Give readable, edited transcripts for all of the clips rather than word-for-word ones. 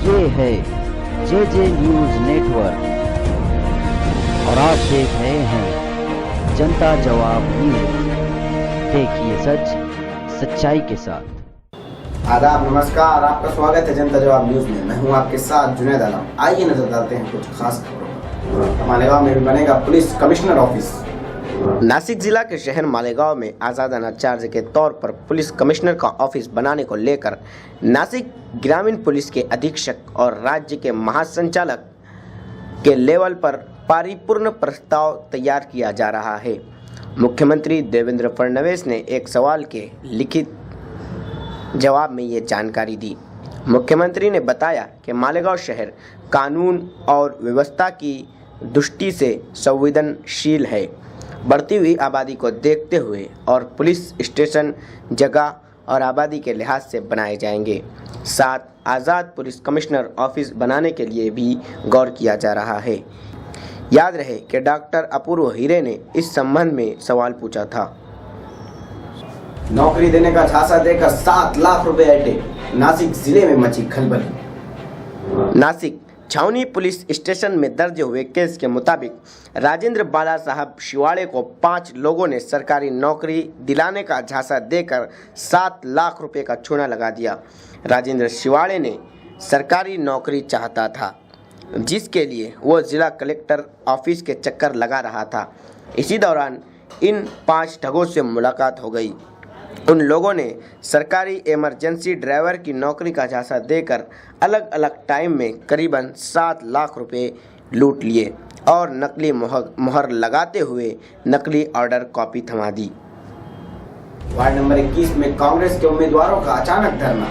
ये है जे news network और आप देख रहे हैं जनता जवाब न्यूज। देखिए सच सच्चाई के साथ। आदाब, नमस्कार, आपका स्वागत है जनता जवाब न्यूज में। मैं हूं आपके साथ जुनैद आलम। आइए नजर डालते हैं कुछ खास खबरों पर। मालेगांव में भी बनेगा पुलिस कमिश्नर ऑफिस। नासिक जिला के शहर मालेगांव में आज़ादाना चार्ज के तौर पर पुलिस कमिश्नर का ऑफिस बनाने को लेकर नासिक ग्रामीण पुलिस के अधीक्षक और राज्य के महासंचालक के लेवल पर परिपूर्ण प्रस्ताव तैयार किया जा रहा है। मुख्यमंत्री देवेंद्र फडणवीस ने एक सवाल के लिखित जवाब में ये जानकारी दी। मुख्यमंत्री ने बताया कि मालेगांव शहर कानून और व्यवस्था की दृष्टि से संवेदनशील है। बढ़ती हुई आबादी को देखते हुए और पुलिस स्टेशन जगह और आबादी के लिहाज से बनाए जाएंगे। साथ आज़ाद पुलिस कमिश्नर ऑफिस बनाने के लिए भी गौर किया जा रहा है। याद रहे कि डॉक्टर अपूर्व हीरे ने इस संबंध में सवाल पूछा था। नौकरी देने का झांसा देकर 7 लाख रुपए ऐंठे, नासिक जिले में मची खलबली। नासिक छावनी पुलिस स्टेशन में दर्ज हुए केस के मुताबिक राजेंद्र बाला साहब शिवाड़े को 5 लोगों ने सरकारी नौकरी दिलाने का झांसा देकर 7 लाख रुपए का चूना लगा दिया। राजेंद्र शिवाड़े ने सरकारी नौकरी चाहता था, जिसके लिए वो जिला कलेक्टर ऑफिस के चक्कर लगा रहा था। इसी दौरान इन 5 ठगों से मुलाकात हो गई। उन लोगों ने सरकारी इमरजेंसी ड्राइवर की नौकरी का झांसा देकर अलग अलग टाइम में करीबन 7 लाख रुपए लूट लिए और नकली मोहर लगाते हुए नकली ऑर्डर कॉपी थमा दी। वार्ड नंबर 21 में कांग्रेस के उम्मीदवारों का अचानक धरना।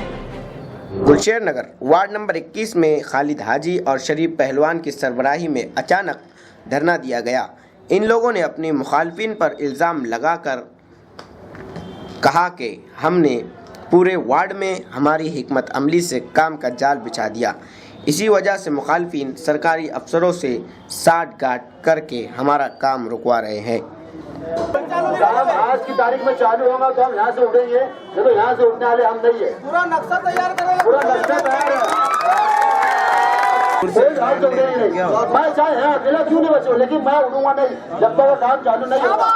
गुलशेर नगर वार्ड नंबर 21 में खालिद हाजी और शरीफ पहलवान की सरबराही में अचानक धरना दिया गया। इन लोगों ने अपनी मुखालफिन पर इल्ज़ाम लगाकर कहा कि हमने पूरे वार्ड में हमारी हिकमत अमली से काम का जाल बिछा दिया। इसी वजह से मुखालफिन सरकारी अफसरों से साठ गांठ करके हमारा काम रुकवा रहे हैं। आज की तारीख में चालू होगा तो हम यहाँ से उठेंगे, देखो यहाँ से उठने वाले हम नहीं है। पूरा नक्शा तैयार करेंगे, पूरा नक्शा तैयार है। मैं चाहे अकेला क्यों नहीं बचूं, लेकिन मैं उठूंगा नहीं जब तक काम चालू नहीं होगा।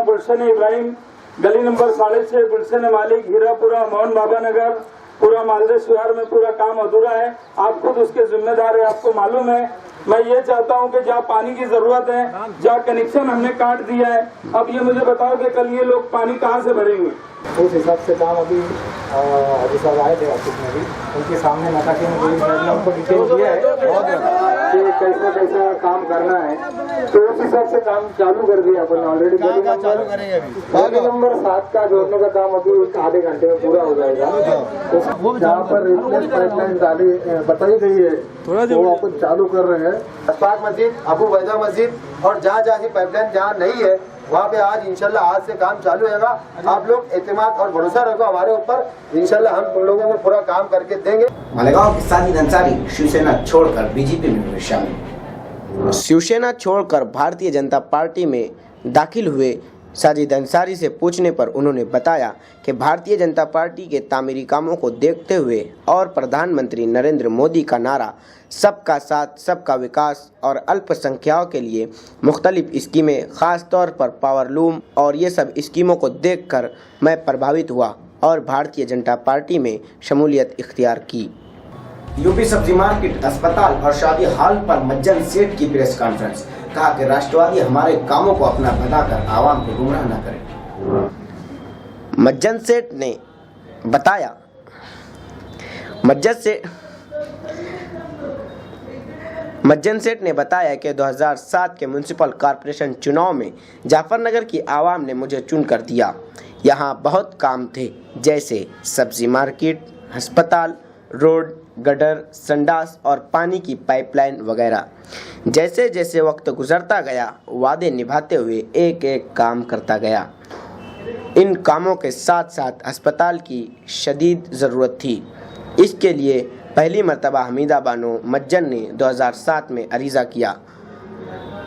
गुलशन इब्राहिम, गली नंबर 6.5, गुलशन मालिक, हीरापुरा, मोहन बाबा नगर, पूरा मालदह शहर में पूरा काम अधूरा है। आप खुद उसके जिम्मेदार है, आपको मालूम है। मैं ये चाहता हूँ कि जहाँ पानी की जरूरत है, जहाँ कनेक्शन हमने काट दिया है, अब ये मुझे बताओ कि कल ये लोग पानी कहाँ से भरेंगे। उस हिसाब से काम अभी अभी सब आए थे ऑफिस में भी, उनके सामने नकाशे में उनको डिटेल दिया है कि कैसा कैसा काम करना है, तो उस हिसाब से काम चालू कर दिया अपन ऑलरेडी। गली नंबर 7 का जोड़ने का काम अभी आधे घंटे में पूरा हो जाएगा। जहाँ पर रिप्लेस पाइपलाइन डाली बताई गई है वो अपन चालू कर रहे हैं। अशफाक मस्जिद, अबू बैदा मस्जिद और जहाँ जहाँ की पाइपलाइन जहाँ नहीं है वहाँ पे आज इंशाल्लाह आज से काम चालू होगा। आप लोग एतमाद और भरोसा रखो हमारे ऊपर, इंशाल्लाह हम उन लोगों को पूरा काम करके देंगे। मालेगांव के साजिद अंसारी शिवसेना छोड़कर बीजेपी में हुए शामिल। शिवसेना छोड़कर भारतीय जनता पार्टी में दाखिल हुए साजिद अंसारी से पूछने पर उन्होंने बताया कि भारतीय जनता पार्टी के तामीरी कामों को देखते हुए और प्रधानमंत्री नरेंद्र मोदी का नारा सबका साथ सबका विकास और अल्पसंख्याओं के लिए मुख्तलिफ स्कीमें, ख़ास तौर पर पावरलूम और ये सब स्कीमों को देखकर मैं प्रभावित हुआ और भारतीय जनता पार्टी में शमूलियत इख्तियार की। यूपी सब्जी मार्केट, अस्पताल और शादी हॉल पर मज्जन सेठ की प्रेस कॉन्फ्रेंस। कहा कि राष्ट्रवादी हमारे कामों को अपना बताकर आवाम को गुमराह न करे। मज्जन सेठ ने बताया मज्जन सेठ ने बताया कि 2007 के म्युनिसिपल कॉरपोरेशन चुनाव में जाफरनगर की आवाम ने मुझे चुनकर दिया। यहाँ बहुत काम थे, जैसे सब्जी मार्केट, अस्पताल, रोड, गटर, संडास और पानी की पाइपलाइन वगैरह। जैसे जैसे वक्त गुजरता गया वादे निभाते हुए एक एक काम करता गया। इन कामों के साथ साथ अस्पताल की शदीद ज़रूरत थी। इसके लिए पहली मर्तबा हमीदा बानो मज्जन ने 2007 में अरीज़ा किया।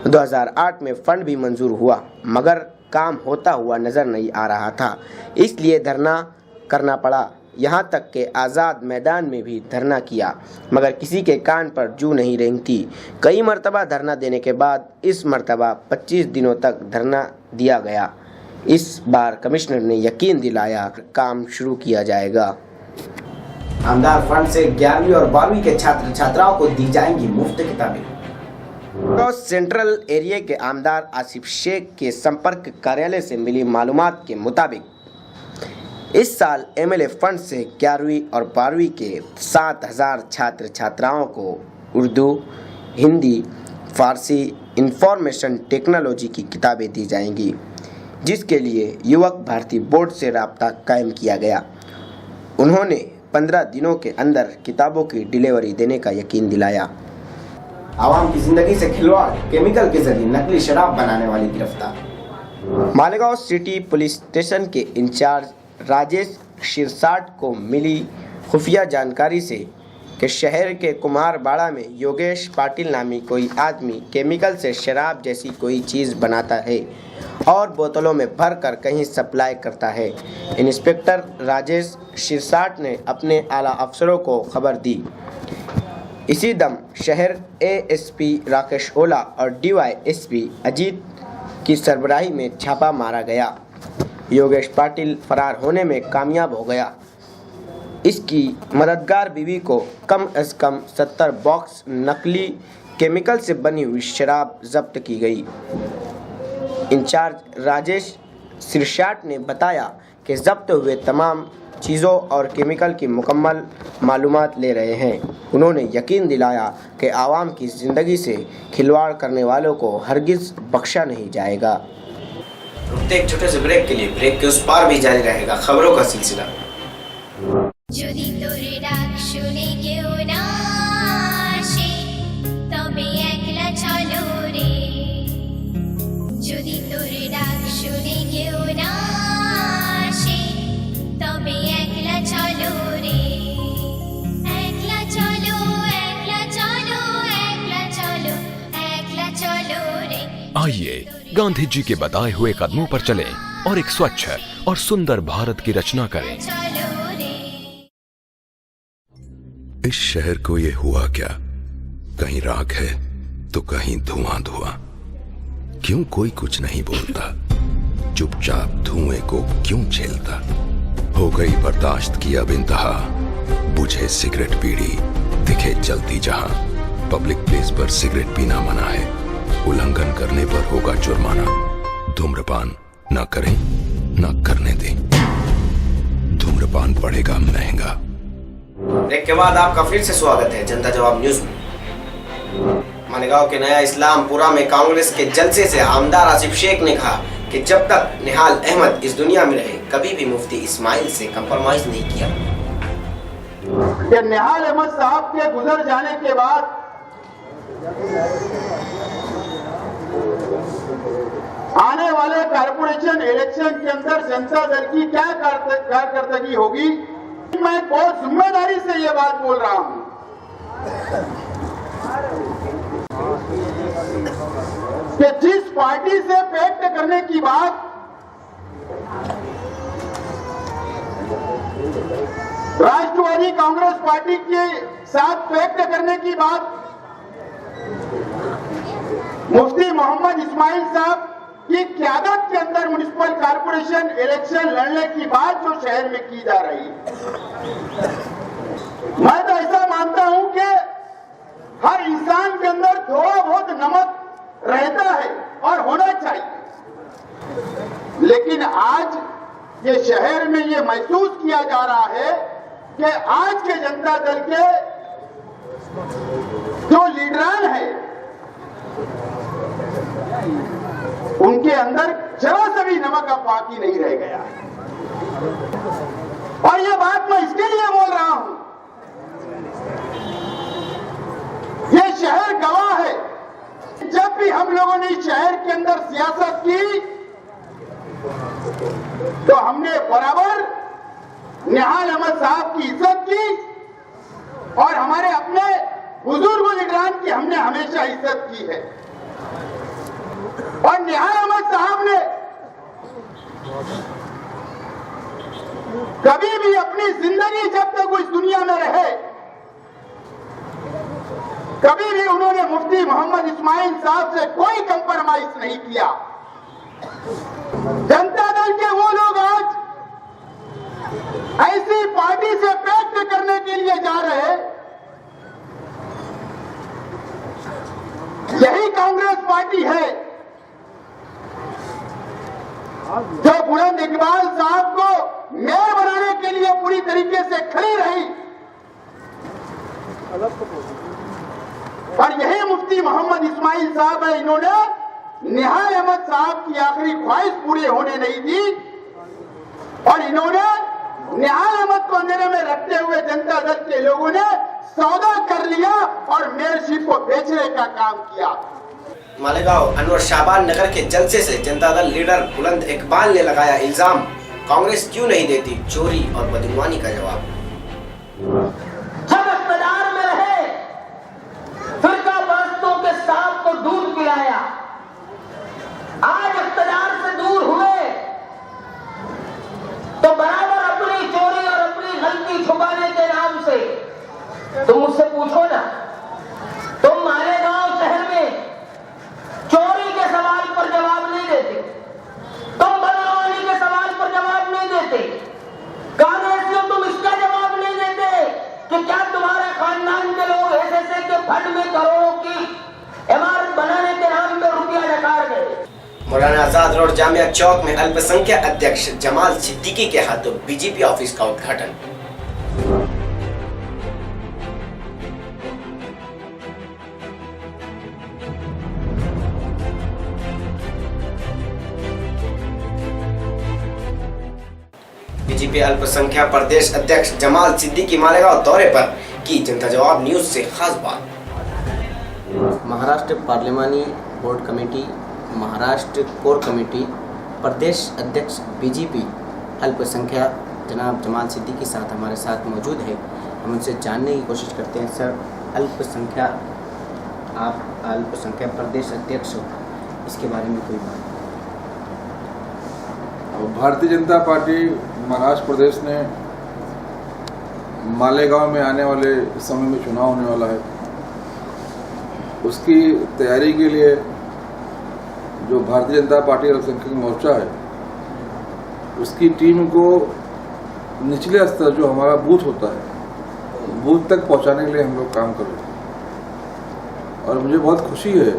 2008 में फ़ंड भी मंजूर हुआ, मगर काम होता हुआ नजर नहीं आ रहा था, इसलिए धरना करना पड़ा। यहाँ तक के आज़ाद मैदान में भी धरना किया, मगर किसी के कान पर जू नहीं रेंगती। कई मर्तबा धरना देने के बाद इस मर्तबा 25 दिनों तक धरना दिया गया। इस बार कमिश्नर ने यकीन दिलाया काम शुरू किया जाएगा। आमदार फंड से 11वीं और 12वीं के छात्र छात्राओं को दी जाएंगी मुफ्त किताबें। तो सेंट्रल एरिया के आमदार आसिफ शेख के संपर्क कार्यालय से मिली मालूमात के मुताबिक इस साल एमएलए फंड से 11वीं और 12वीं के 7000 छात्र छात्राओं को उर्दू, हिंदी, फारसी, इंफॉर्मेशन टेक्नोलॉजी की किताबें दी जाएंगी, जिसके लिए युवक भारती बोर्ड से राब्ता कायम किया गया। उन्होंने 15 दिनों के अंदर किताबों की डिलीवरी देने का यकीन दिलाया। आवाम की जिंदगी से खिलवाड़, केमिकल के जरिए नकली शराब बनाने वाली गिरफ्तार। मालेगांव सिटी पुलिस स्टेशन के इंचार्ज राजेश शिरसाट को मिली खुफिया जानकारी से कि शहर के कुम्हारबाड़ा में योगेश पाटिल नामी कोई आदमी केमिकल से शराब जैसी कोई चीज़ बनाता है और बोतलों में भरकर कहीं सप्लाई करता है। इंस्पेक्टर राजेश शिरसाट ने अपने आला अफसरों को खबर दी। इसी दम शहर एएसपी राकेश ओला और डीवाईएसपी अजीत की सरबराही में छापा मारा गया। योगेश पाटिल फरार होने में कामयाब हो गया। इसकी मददगार बीवी को कम से कम 70 बॉक्स नकली केमिकल से बनी हुई शराब जब्त की गई। इंचार्ज राजेश सिरसाट ने बताया कि जब्त हुए तमाम चीज़ों और केमिकल की मुकम्मल मालूमात ले रहे हैं। उन्होंने यकीन दिलाया कि आवाम की ज़िंदगी से खिलवाड़ करने वालों को हरगिज़ बख्शा नहीं जाएगा। रुकते एक छोटे से ब्रेक के लिए, ब्रेक के उस पार भी जारी रहेगा खबरों का सिलसिला। যদি তোরে ডাক শুনে কেউ না আসে তবে একলা চলো রে, যদি তোরে ডাক শুনে কেউ না আসে তবে একলা চলো রে, একলা চলো একলা চলো একলা চলো একলা চলো রে। आइए गांधी जी के बताए हुए कदमों पर चलें और एक स्वच्छ और सुंदर भारत की रचना करें। इस शहर को ये हुआ क्या, कहीं राख है तो कहीं धुआं धुआं, क्यों कोई कुछ नहीं बोलता, चुपचाप धुएं को क्यों झेलता। हो गई बर्दाश्त की अब इंतहा, बुझे सिगरेट बीड़ी दिखे जलती जहां। पब्लिक प्लेस पर सिगरेट पीना मना है, उल्लंघन करने पर होगा जुर्माना। धूम्रपान न करें न करने दें, धूम्रपान पड़ेगा महंगा। ब्रेक के बाद आपका फिर से स्वागत है जनता जवाब न्यूज में। मालेगांव के नया इस्लामपुरा में कांग्रेस के जलसे से आमदार आसिफ शेख ने कहा कि जब तक निहाल अहमद इस दुनिया में रहे कभी भी मुफ्ती इस्माइल से कंप्रोमाइज नहीं किया। निहाल अहमद साहब के गुजर जाने के बाद आने वाले कारपोरेशन इलेक्शन के अंदर जनता दल की क्या कारकर्दगी होगी, मैं बहुत जिम्मेदारी से ये बात बोल रहा हूं कि जिस पार्टी से पैक्ट करने की बात राष्ट्रवादी कांग्रेस पार्टी के साथ पैक्ट करने की बात मुफ्ती मोहम्मद इस्माइल साहब की क़यादत के अंदर म्युनिसिपल कारपोरेशन इलेक्शन लड़ने की बात जो शहर में की जा रही है, मैं तो ऐसा मानता हूं कि हर इंसान के अंदर थोड़ा बहुत नमक रहता है और होना चाहिए, लेकिन आज ये शहर में ये महसूस किया जा रहा है कि आज के जनता दल के जो लीडरान है उनके अंदर जरा सा भी नमक अब बाकी नहीं रह गया। और ये बात मैं इसके लिए बोल रहा हूं, ये शहर गवाह है। जब भी हम लोगों ने शहर के अंदर सियासत की तो हमने बराबर निहाल अहमद साहब की इज्जत की और हमारे अपने बुजुर्ग लीडरान की हमने हमेशा इज्जत की है। और निहाल अहमद साहब ने कभी भी अपनी जिंदगी जब तक इस दुनिया में रहे, कभी भी उन्होंने मुफ्ती मोहम्मद इस्माइल साहब से कोई कंप्रोमाइज नहीं किया। जनता दल के वो लोग आज ऐसी पार्टी से पैक्ट करने के लिए जा रहे हैं, यही कांग्रेस पार्टी है जो बुलंद इकबाल साहब को मेयर बनाने के लिए पूरी तरीके से खड़ी रही, और यही मुफ्ती मोहम्मद इस्माइल साहब है, इन्होंने निहाल अहमद साहब की आखिरी ख्वाहिश पूरी होने नहीं दी, और इन्होंने निहाल अहमद को अंधेरे में रखते हुए जनता दल के लोगों ने सौदा कर लिया और मेयरशिप को बेचने का काम किया। मालेगांव अनवर शाबान नगर के जलसे से जनता दल लीडर बुलंद इकबाल ने लगाया इल्जाम, कांग्रेस क्यों नहीं देती चोरी और बदगुमानी का जवाब। जब इक़्तिदार में रहे, फिरका परस्तों के सांप को दूध पिलाया, आज इक़्तिदार से दूर हुए तो बराबर अपनी चोरी और अपनी गलती छुपाने के नाम से तुम मुझसे पूछो ना, तुम मालेगांव शहर में चोरी के सवाल पर जवाब नहीं देते, तुम बदगुमानी के सवाल पर जवाब नहीं देते, कांग्रेसियों तुम इसका जवाब नहीं देते कि क्या तुम्हारे खानदान के लोग ऐसे के फंड में करोड़ों की इमारत बनाने के नाम पे रुपया डकार गए। मौलाना आजाद रोड जामिया चौक में अल्पसंख्यक अध्यक्ष जमाल सिद्दीकी के हाथों बीजेपी ऑफिस का उद्घाटन। बीजेपी अल्पसंख्यक प्रदेश अध्यक्ष जमाल सिद्दीकी मालेगांव दौरे पर की जनता जवाब न्यूज से खास बात। Maharashtra parliamentary board committee, Maharashtra core committee, प्रदेश अध्यक्ष बीजेपी अल्पसंख्यक जनाब जमाल सिद्दीकी के साथ हमारे साथ मौजूद है। हम उनसे जानने की कोशिश करते हैं। सर, आप अल्पसंख्यक प्रदेश अध्यक्ष हो, इसके बारे में कोई बात? भारतीय जनता पार्टी महाराष्ट्र प्रदेश ने मालेगांव में आने वाले समय में चुनाव होने वाला है, उसकी तैयारी के लिए जो भारतीय जनता पार्टी अल्पसंख्यक मोर्चा है, उसकी टीम को निचले स्तर जो हमारा बूथ होता है, बूथ तक पहुंचाने के लिए हम लोग काम कर रहे हैं। और मुझे बहुत खुशी है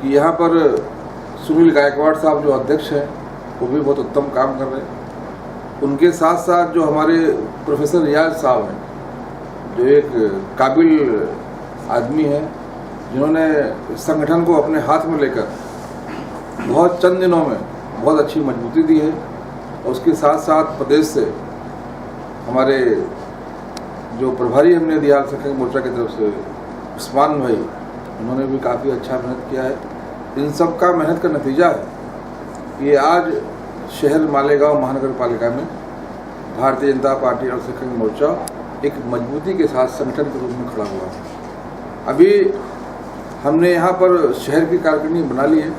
कि यहाँ पर सुनील गायकवाड़ साहब जो अध्यक्ष हैं, वो भी बहुत उत्तम काम कर रहे हैं। उनके साथ साथ जो हमारे प्रोफेसर रियाज साहब हैं, जो एक काबिल आदमी हैं, जिन्होंने संगठन को अपने हाथ में लेकर बहुत चंद दिनों में बहुत अच्छी मजबूती दी है। और उसके साथ साथ प्रदेश से हमारे जो प्रभारी हमने दिया अल्पसंख्यक मोर्चा की तरफ से उस्मान भाई, उन्होंने भी काफ़ी अच्छा मेहनत किया है। इन सब का मेहनत का नतीजा है ये आज शहर मालेगांव महानगर पालिका में भारतीय जनता पार्टी अल्पसंख्यक मोर्चा एक मजबूती के साथ संगठन के रूप में खड़ा हुआ है। अभी हमने यहाँ पर शहर की कारकर्दगी बना ली है,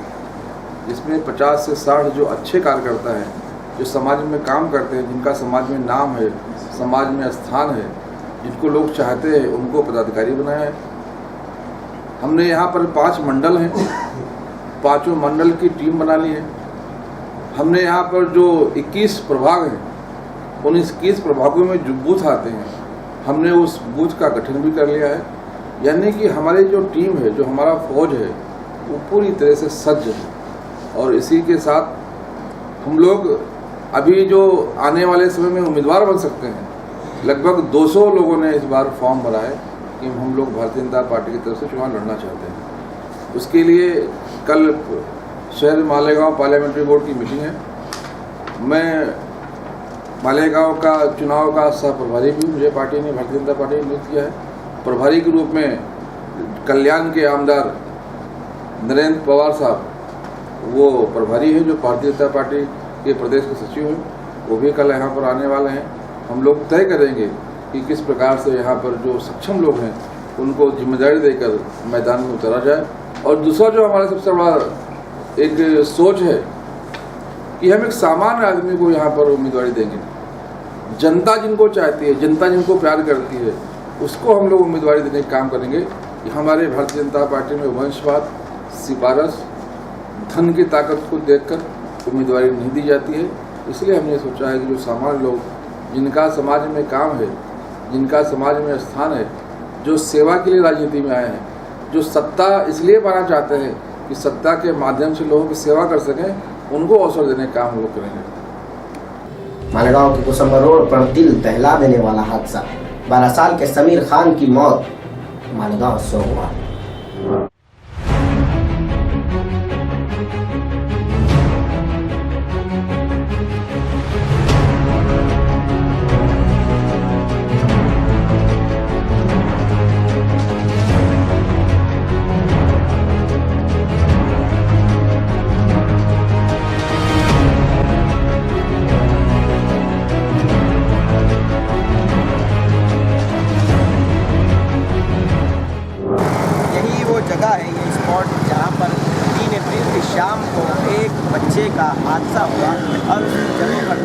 जिसमें 50 से 60 जो अच्छे कार्यकर्ता हैं, जो समाज में काम करते हैं, जिनका समाज में नाम है, समाज में स्थान है, जिनको लोग चाहते हैं, उनको पदाधिकारी बनाया है। हमने यहाँ पर 5 मंडल हैं, 5 मंडल की टीम बना ली है। हमने यहाँ पर जो 21 प्रभाग हैं, उन 21 प्रभागों में जो बूथ आते हैं, हमने उस बूथ का गठन भी कर लिया है। यानी कि हमारी जो टीम है, जो हमारा फौज है, वो पूरी तरह से सज्ज है। और इसी के साथ हम लोग अभी जो आने वाले समय में उम्मीदवार बन सकते हैं, लगभग 200 लोगों ने इस बार फॉर्म भरा है कि हम लोग भारतीय जनता पार्टी की तरफ से चुनाव लड़ना चाहते हैं। उसके लिए कल शहर मालेगांव पार्लियामेंट्री बोर्ड की मीटिंग है। मैं मालेगांव का चुनाव का सह प्रभारी भी मुझे पार्टी ने, भारतीय जनता पार्टी ने नियुक्त किया है। प्रभारी के रूप में कल्याण के आमदार नरेंद्र पवार साहब, वो प्रभारी हैं, जो भारतीय जनता पार्टी के प्रदेश के सचिव हैं, वो भी कल यहाँ पर आने वाले हैं। हम लोग तय करेंगे कि किस प्रकार से यहाँ पर जो सक्षम लोग हैं, उनको जिम्मेदारी देकर मैदान में उतारा जाए। और दूसरा जो हमारा सबसे बड़ा एक सोच है कि हम एक सामान्य आदमी को यहाँ पर उम्मीदवारी देंगे। जनता जिनको चाहती है, जनता जिनको प्यार करती है, उसको हम लोग उम्मीदवारी देने का काम करेंगे। हमारे भारतीय जनता पार्टी में वंशवाद, सिफारिश, धन की ताकत को देखकर उम्मीदवारी नहीं दी जाती है। इसलिए हमने सोचा है कि जो सामान्य लोग, जिनका समाज में काम है, जिनका समाज में स्थान है, जो सेवा के लिए राजनीति में आए हैं, जो सत्ता इसलिए पाना चाहते हैं कि सत्ता के माध्यम से लोगों की सेवा कर सकें, उनको अवसर देने का काम हम लोग करेंगे। मालेगांव के कुसुम्बर रोड पर दिल दहला देने वाला हादसा, 12 साल के समीर खान की मौत मालेगांव से हुआ। जगह है ये स्पॉट जहाँ पर 3 अप्रैल की शाम को एक बच्चे का हादसा हुआ और उस जगह पर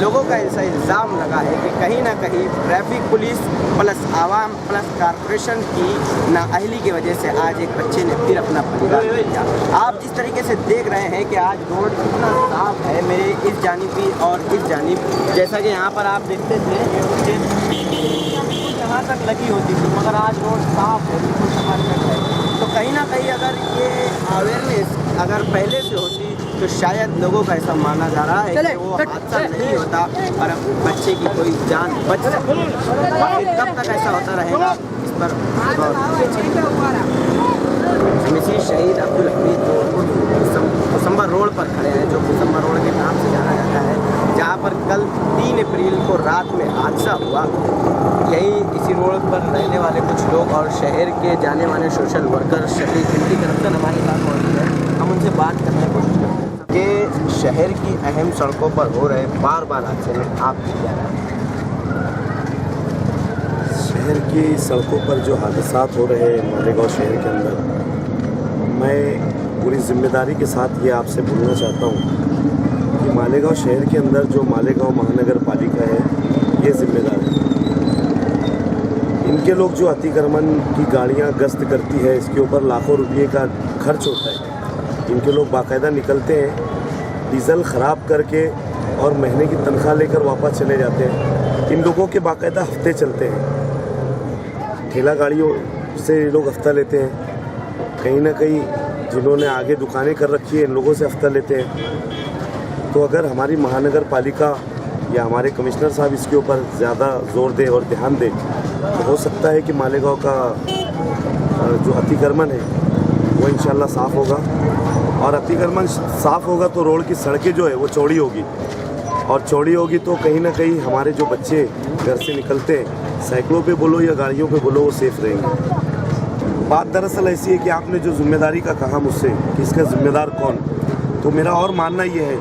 लोगों का ऐसा इल्ज़ाम लगा है कि कहीं ना कहीं ट्रैफिक पुलिस प्लस आवाम प्लस कारपोरेशन की नाअहली की वजह से आज एक बच्चे ने फिर अपना परिवार दिया। आप जिस तरीके से देख रहे हैं कि आज रोड कितना साफ है, मेरे इस जानिब भी और इस जानिब, जैसा कि यहाँ पर आप देखते थे यहाँ तक लगी होती थी, मगर आज रोड साफ है, बिल्कुल चकाचक है। तो कहीं ना कहीं अगर ये अवेयरनेस अगर पहले से होती तो शायद लोगों का ऐसा माना जा रहा है कि वो हादसा नहीं होता और बच्चे की कोई जान बच सकती है। कब तक ऐसा होता रहेगा इस पर मिसिर शहीद अब्दुल हमीद कुसुम्बर रोड पर खड़े हैं, जो कुसुम्बर रोड के नाम से जाना जाता है, जहाँ पर कल 3 अप्रैल को रात में हादसा हुआ। यही इसी रोड पर रहने वाले कुछ लोग और शहर के जाने माने सोशल वर्कर शफीक, जिनकी तरफ से हमारे साथ मौजूद है, हम उनसे बात करने की कोशिश करते हैं कि शहर की अहम सड़कों पर हो रहे बार बार हादसे में आप क्या राय है? शहर की सड़कों पर जो हादसात हो रहे हैं मालेगांव शहर के अंदर, मैं पूरी जिम्मेदारी के साथ ये आपसे बोलना चाहता हूँ कि मालेगांव शहर के अंदर जो मालेगांव महानगर पालिका है, ये जिम्मेदार है। इनके लोग जो अतिक्रमण की गाड़ियाँ गश्त करती है, इसके ऊपर लाखों रुपये का खर्च होता है। इनके लोग बाकायदा निकलते हैं, डीजल ख़राब करके और महीने की तनख्वाह लेकर वापस चले जाते हैं। इन लोगों के बाकायदा हफ्ते चलते हैं, ठेला गाड़ियों से लोग हफ्ता लेते हैं। कहीं ना कहीं जिन्होंने आगे दुकानें कर रखी है, इन लोगों से हफ्ता लेते हैं। तो अगर हमारी महानगर पालिका या हमारे कमिश्नर साहब इसके ऊपर ज़्यादा जोर दें और ध्यान दें तो हो सकता है कि मालेगांव का जो अतिक्रमण है वो इंशाल्लाह साफ़ होगा, और अतिक्रमण साफ़ होगा तो रोड की सड़कें जो है वो चौड़ी होगी, और चौड़ी होगी तो कहीं ना कहीं हमारे जो बच्चे घर से निकलते हैं, साइकिलों पे बोलो या गाड़ियों पे बोलो, वो सेफ़ रहेंगे। बात दरअसल ऐसी है कि आपने जो जिम्मेदारी का कहा मुझसे कि इसका ज़िम्मेदार कौन, तो मेरा और मानना ये है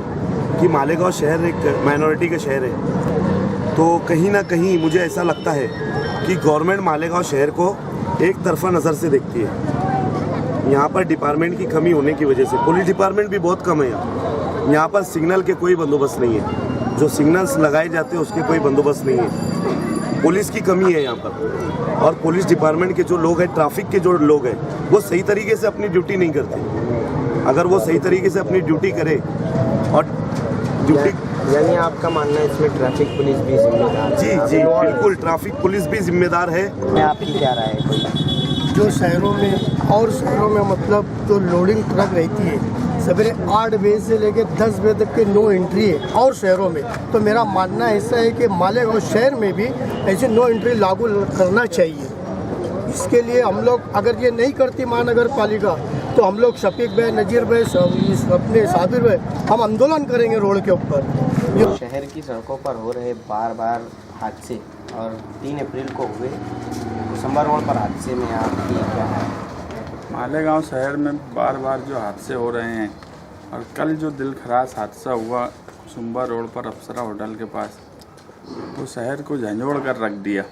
कि मालेगांव शहर एक माइनॉरिटी का शहर है, तो कहीं ना कहीं मुझे ऐसा लगता है कि गवर्नमेंट मालेगांव शहर को एक तरफा नज़र से देखती है। यहाँ पर डिपार्टमेंट की कमी होने की वजह से, पुलिस डिपार्टमेंट भी बहुत कम है यहाँ पर सिग्नल के कोई बंदोबस्त नहीं है, जो सिग्नल्स लगाए जाते हैं उसके कोई बंदोबस्त नहीं है, पुलिस की कमी है यहाँ पर। और पुलिस डिपार्टमेंट के जो लोग हैं, ट्रैफिक के जो लोग हैं, वो सही तरीके से अपनी ड्यूटी नहीं करते। अगर वो सही तरीके से अपनी ड्यूटी करे और ड्यूटी, यानी आपका मानना है इसमें ट्रैफिक पुलिस भी जिम्मेदार है? जी बिल्कुल, ट्रैफिक पुलिस भी जिम्मेदार है। आपकी क्या राय है? जो शहरों में और शहरों में मतलब जो लोडिंग ट्रक रहती है, सवेरे 8 बजे से लेकर 10 बजे तक के नो एंट्री है और शहरों में, तो मेरा मानना ऐसा है कि मालेगांव शहर में भी ऐसे नो एंट्री लागू करना चाहिए। इसके लिए हम लोग अगर ये नहीं करती महानगर पालिका तो हम लोग शफीक भाई, नजीर भाई, अपने साबिर भाई, हम आंदोलन करेंगे रोड के ऊपर। शहर की सड़कों पर हो रहे बार बार हादसे और 3 अप्रैल को हुए कुसुम्बर रोड पर हादसे में आपकी क्या है? मालेगांव शहर में बार बार जो हादसे हो रहे हैं, और कल जो दिल खराश हादसा हुआ कुसुम्बर रोड पर अप्सरा होटल के पास, तो शहर को झंझोड़ कर रख दिया।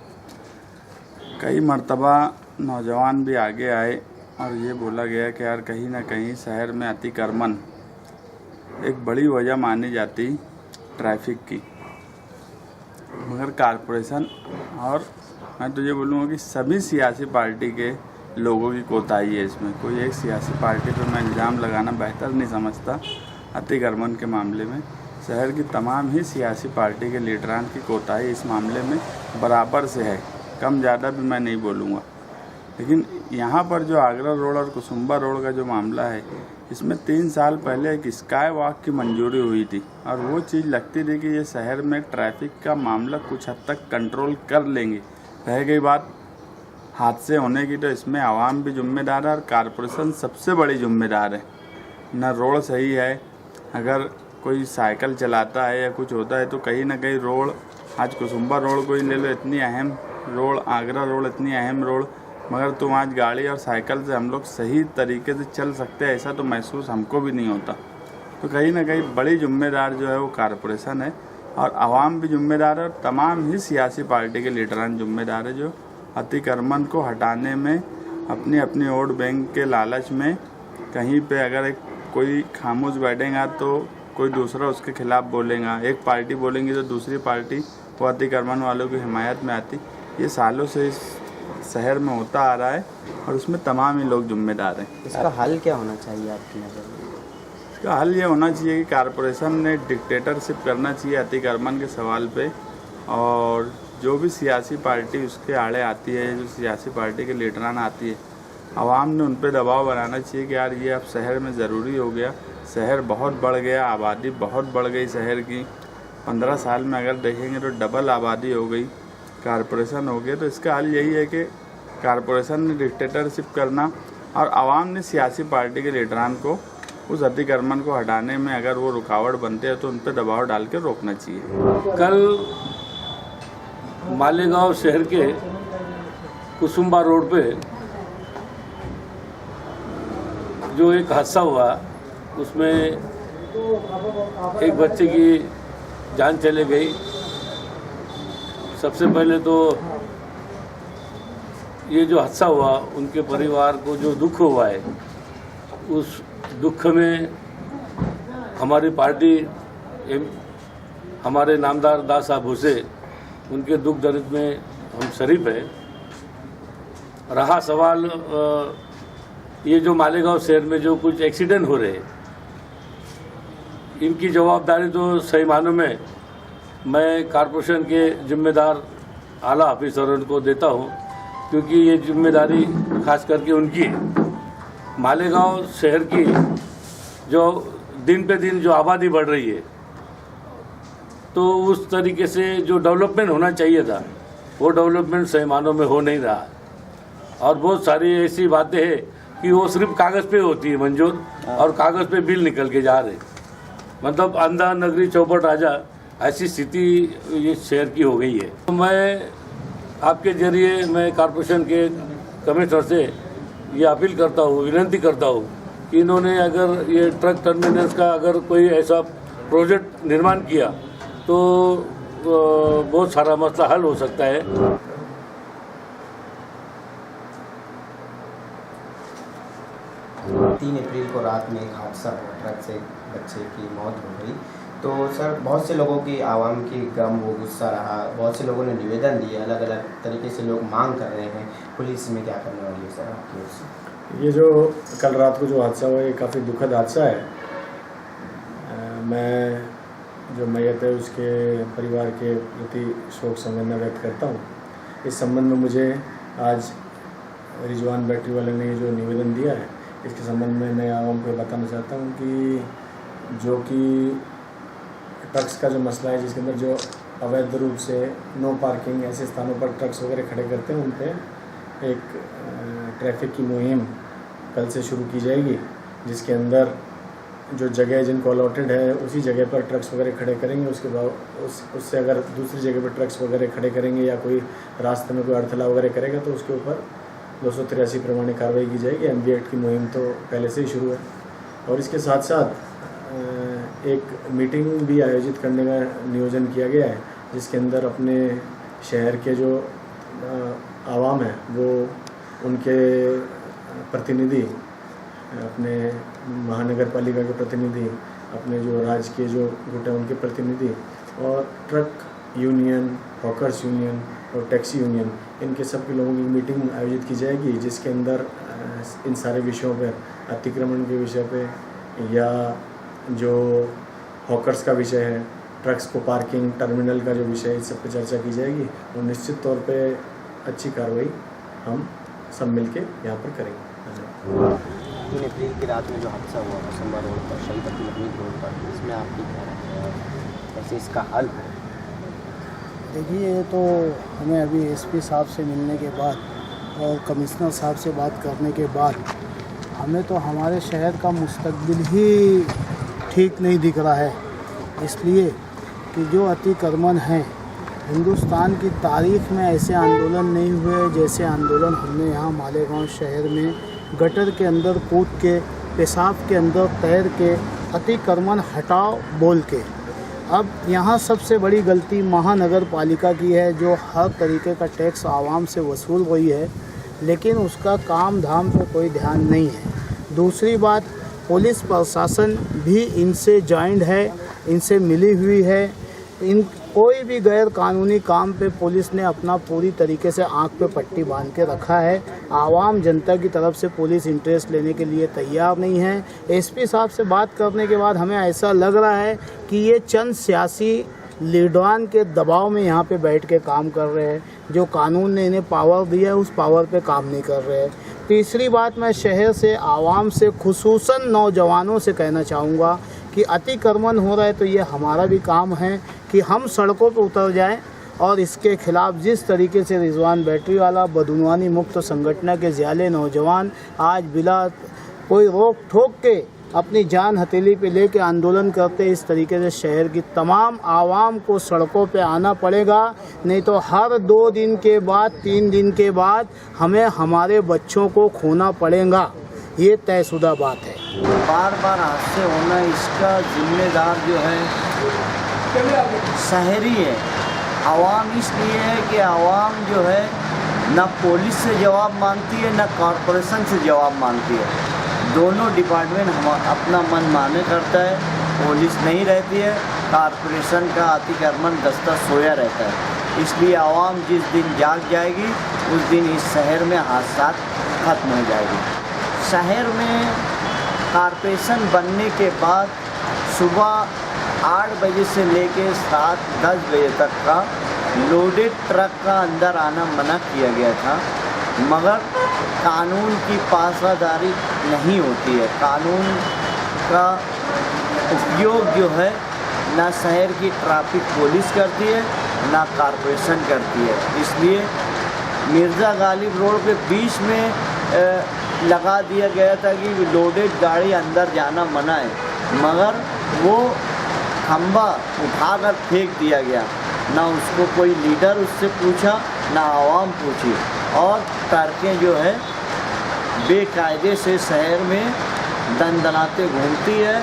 कई मर्तबा नौजवान भी आगे आए और ये बोला गया कि यार कहीं ना कहीं शहर में अतिक्रमण एक बड़ी वजह मानी जाती ट्रैफिक की, मगर कारपोरेशन और मैं तो ये बोलूँगा कि सभी सियासी पार्टी के लोगों की कोताही है इसमें। कोई एक सियासी पार्टी पर मैं इल्ज़ाम लगाना बेहतर नहीं समझता। अतिक्रमण के मामले में शहर की तमाम ही सियासी पार्टी के लीडरान की कोताही इस मामले में बराबर से है, कम ज़्यादा भी मैं नहीं बोलूँगा। लेकिन यहाँ पर जो आगरा रोड और कुसुम्बा रोड का जो मामला है, इसमें 3 साल पहले एक स्काई वॉक की मंजूरी हुई थी और वो चीज़ लगती थी कि ये शहर में ट्रैफिक का मामला कुछ हद तक कंट्रोल कर लेंगे। रह गई बात हादसे होने की, तो इसमें आवाम भी जिम्मेदार है और कारपोरेशन सबसे बड़ी जिम्मेदार है। न रोड सही है, अगर कोई साइकिल चलाता है या कुछ होता है तो कहीं ना कहीं रोड, आज कुसुम्बा रोड को ही ले लो, इतनी अहम रोड, आगरा रोड इतनी अहम रोड, मगर तुम आज गाड़ी और साइकिल से हम लोग सही तरीके से चल सकते हैं ऐसा तो महसूस हमको भी नहीं होता। तो कहीं ना कहीं बड़ी जिम्मेदार जो है वो कारपोरेशन है और आवाम भी जिम्मेदार है और तमाम ही सियासी पार्टी के लीडरान जिम्मेदार है, जो अतिक्रमण को हटाने में अपनी अपनी वोट बैंक के लालच में कहीं पे अगर एक कोई खामोश बैठेगा तो कोई दूसरा उसके खिलाफ बोलेगा, एक पार्टी बोलेंगी तो दूसरी पार्टी वो अतिक्रमण वालों की हिमायत में आती। ये सालों से इस शहर में होता आ रहा है और उसमें तमाम ही लोग जिम्मेदार हैं। इसका हल क्या होना चाहिए आपकी नज़र में? इसका हल ये होना चाहिए कि कारपोरेशन ने डिक्टेटरशिप करना चाहिए अतिक्रमण के सवाल पे, और जो भी सियासी पार्टी उसके आड़े आती है, जो सियासी पार्टी के लीडरान आती है, आवाम ने उन पर दबाव बनाना चाहिए कि यार ये अब शहर में ज़रूरी हो गया, शहर बहुत बढ़ गया, आबादी बहुत बढ़ गई शहर की, 15 साल में अगर देखेंगे तो डबल आबादी हो गई, कारपोरेशन हो गया। तो इसका हल यही है कि कारपोरेशन ने डिक्टेटरशिप करना और आवाम ने सियासी पार्टी के लीडरान को उस अतिक्रमण को हटाने में अगर वो रुकावट बनते हैं तो उन पर दबाव डाल के रोकना चाहिए। कल मालेगांव शहर के कुसुम्बा रोड पे जो एक हादसा हुआ, उसमें एक बच्चे की जान चली गई। सबसे पहले तो ये जो हादसा हुआ, उनके परिवार को जो दुख हुआ है, उस दुख में हमारी पार्टी हमारे नामदार दास साहब हुसे, उनके दुख दर्द में हम शरीफ है। रहा सवाल ये जो मालेगांव शहर में जो कुछ एक्सीडेंट हो रहे हैं, इनकी जवाबदारी तो सही मानों में मैं कारपोरेशन के जिम्मेदार आला ऑफिसरों को देता हूं, क्योंकि ये जिम्मेदारी खास करके उनकी है। मालेगांव शहर की जो दिन पे दिन जो आबादी बढ़ रही है, तो उस तरीके से जो डेवलपमेंट होना चाहिए था वो डेवलपमेंट सही मानों में हो नहीं रहा, और बहुत सारी ऐसी बातें हैं कि वो सिर्फ कागज़ पे होती है मंजूर, और कागज़ पे बिल निकल के जा रहे, मतलब अंधा नगरी चौपट राजा, ऐसी स्थिति ये शहर की हो गई है। तो मैं आपके जरिए मैं कारपोरेशन के कमिश्नर से ये अपील करता हूँ, विनती करता हूँ कि इन्होंने अगर ये ट्रक टर्मिनल्स का अगर कोई ऐसा प्रोजेक्ट निर्माण किया तो बहुत सारा मसला हल हो सकता है। 3 अप्रैल को रात में एक हादसा हुआ, ट्रक से बच्चे की मौत हो गई। तो सर बहुत से लोगों की आवाम की गम वो गुस्सा रहा, बहुत से लोगों ने निवेदन दिए, अलग अलग तरीके से लोग मांग कर रहे हैं, पुलिस में क्या करने वाली है सर आपकी ओर से? ये जो कल रात को जो हादसा हुआ, ये काफ़ी दुखद हादसा है। मैं जो मैयत है उसके परिवार के प्रति शोक संवेदना व्यक्त करता हूँ। इस संबंध में मुझे आज रिजवान बैटरी वाले ने जो निवेदन दिया है, इसके संबंध में मैं आवाम को बताना चाहता हूँ कि जो कि ट्रक्स का जो मसला है, जिसके अंदर जो अवैध रूप से नो पार्किंग ऐसे स्थानों पर ट्रक्स वगैरह खड़े करते हैं, उन पर एक ट्रैफिक की मुहिम कल से शुरू की जाएगी, जिसके अंदर जो जगह जिनको अलॉटेड है उसी जगह पर ट्रक्स वगैरह खड़े करेंगे। उसके बाद उससे अगर दूसरी जगह पर ट्रक्स वगैरह खड़े करेंगे या कोई रास्ते में कोई अड़थला वगैरह करेगा तो उसके ऊपर 283 प्रमाणे कार्रवाई की जाएगी। MV एक्ट की मुहिम तो पहले से ही शुरू है, और इसके साथ साथ एक मीटिंग भी आयोजित करने का नियोजन किया गया है, जिसके अंदर अपने शहर के जो आवाम है वो उनके प्रतिनिधि, अपने महानगर पालिका के प्रतिनिधि अपने जो राज्य के जो गुट है उनके प्रतिनिधि और ट्रक यूनियन, हॉकर्स यूनियन और टैक्सी यूनियन, इनके सब के लोगों की मीटिंग आयोजित की जाएगी, जिसके अंदर इन सारे विषयों पर, अतिक्रमण के विषय पे या जो हॉकर्स का विषय है, ट्रक्स को पार्किंग, टर्मिनल का जो विषय है, इस सब पे चर्चा की जाएगी और निश्चित तौर पे अच्छी कार्रवाई हम सब मिलके यहाँ पर करेंगे। 3 अप्रैल की रात में जो हादसा हुआ कसम्बा रोड पर, शहीद अब्दुल हमीद रोड पर, इसमें आपकी क्या राय है, कैसे इसका हल है? देखिए, ये तो हमें अभी एसपी साहब से मिलने के बाद और कमिश्नर साहब से बात करने के बाद हमें तो हमारे शहर का मुस्तकबिल ही ठीक नहीं दिख रहा है, इसलिए कि जो अतिक्रमण है, हिंदुस्तान की तारीख में ऐसे आंदोलन नहीं हुए जैसे आंदोलन हमने यहाँ मालेगांव शहर में गटर के अंदर कूद के, पेशाब के अंदर तैर के, अतिक्रमण हटाओ बोल के। अब यहाँ सबसे बड़ी गलती महानगर पालिका की है, जो हर तरीके का टैक्स आवाम से वसूल रही है, लेकिन उसका काम धाम पे कोई ध्यान नहीं है। दूसरी बात, पुलिस प्रशासन भी इनसे जॉइंट है, इनसे मिली हुई है। इन कोई भी गैर कानूनी काम पे पुलिस ने अपना पूरी तरीके से आंख पे पट्टी बांध के रखा है। आवाम जनता की तरफ से पुलिस इंटरेस्ट लेने के लिए तैयार नहीं है। एसपी साहब से बात करने के बाद हमें ऐसा लग रहा है कि ये चंद सियासी लीडरान के दबाव में यहाँ पे बैठ के काम कर रहे हैं, जो कानून ने इन्हें पावर दिया है उस पावर पे काम नहीं कर रहे हैं। तीसरी बात, मैं शहर से, आवाम से, खुसूसन नौजवानों से कहना चाहूँगा कि अतिक्रमण हो रहा है तो ये हमारा भी काम है कि हम सड़कों पर उतर जाएं और इसके खिलाफ जिस तरीके से रिजवान बैटरी वाला, बदउनवानी मुक्त संगठन के ज़ियाले नौजवान आज बिला कोई रोक ठोक के अपनी जान हथेली पे लेके आंदोलन करते, इस तरीके से शहर की तमाम आवाम को सड़कों पे आना पड़ेगा, नहीं तो हर 2 दिन के बाद, 3 दिन के बाद हमें हमारे बच्चों को खोना पड़ेगा। ये तयशुदा बात है। बार बार हादसे होना, इसका जिम्मेदार जो है शहरी है, आवाम इसलिए है कि आवाम जो है ना पुलिस से जवाब मांगती है ना कॉरपोरेशन से जवाब मांगती है। दोनों डिपार्टमेंट हम अपना मन माने करता है, पुलिस नहीं रहती है, कॉरपोरेशन का अतिक्रमण दस्ता सोया रहता है। इसलिए आवाम जिस दिन जाग जाएगी उस दिन इस शहर में हादसा खत्म हो जाएगी। शहर में कॉरपोरेशन बनने के बाद सुबह 8 बजे से लेकर 7-10 बजे तक का लोडेड ट्रक का अंदर आना मना किया गया था, मगर कानून की पासदारी नहीं होती है। कानून का उपयोग जो है ना शहर की ट्रैफिक पुलिस करती है ना कॉरपोरेशन करती है। इसलिए मिर्ज़ा गालिब रोड पे बीच में लगा दिया गया था कि लोडेड गाड़ी अंदर जाना मना है, मगर वो खंबा उठाकर फेंक दिया गया, ना उसको कोई लीडर उससे पूछा ना आवाम पूछी, और ट्रकें जो है बेकायदे से शहर में दंदनाते घूमती है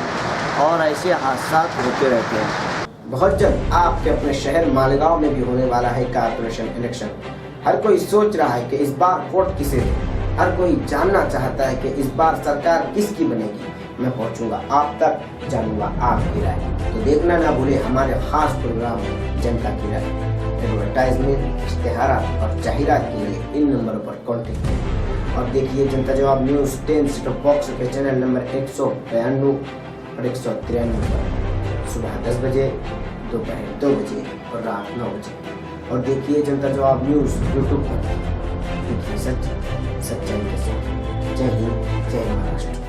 और ऐसे हादसा होते रहते हैं। बहुत जल्द आपके अपने शहर मालेगांव में भी होने वाला है कारपोरेशन इलेक्शन। हर कोई सोच रहा है कि इस बार वोट किसे दें। हर कोई जानना चाहता है कि इस बार सरकार किसकी बनेगी। मैं पहुंचूंगा आप तक, जानूंगा आपकी राय। तो देखना ना भूले हमारे खास प्रोग्राम जनता की राय। एडवर्टाइजमेंट, इश्तेहारात और जाहिरात के लिए इन नंबरों पर कॉन्टेक्ट करें और देखिए जनता जवाब न्यूज़ 10 सेटअप बॉक्स के चैनल नंबर 192 और 193 पर सुबह 10 बजे, दोपहर 2 बजे और रात 9 बजे। और देखिए जनता जवाब न्यूज़ यूट्यूब पर। देखिए सच सच्चाई के साथ। जय हिंद, जय महाराष्ट्र।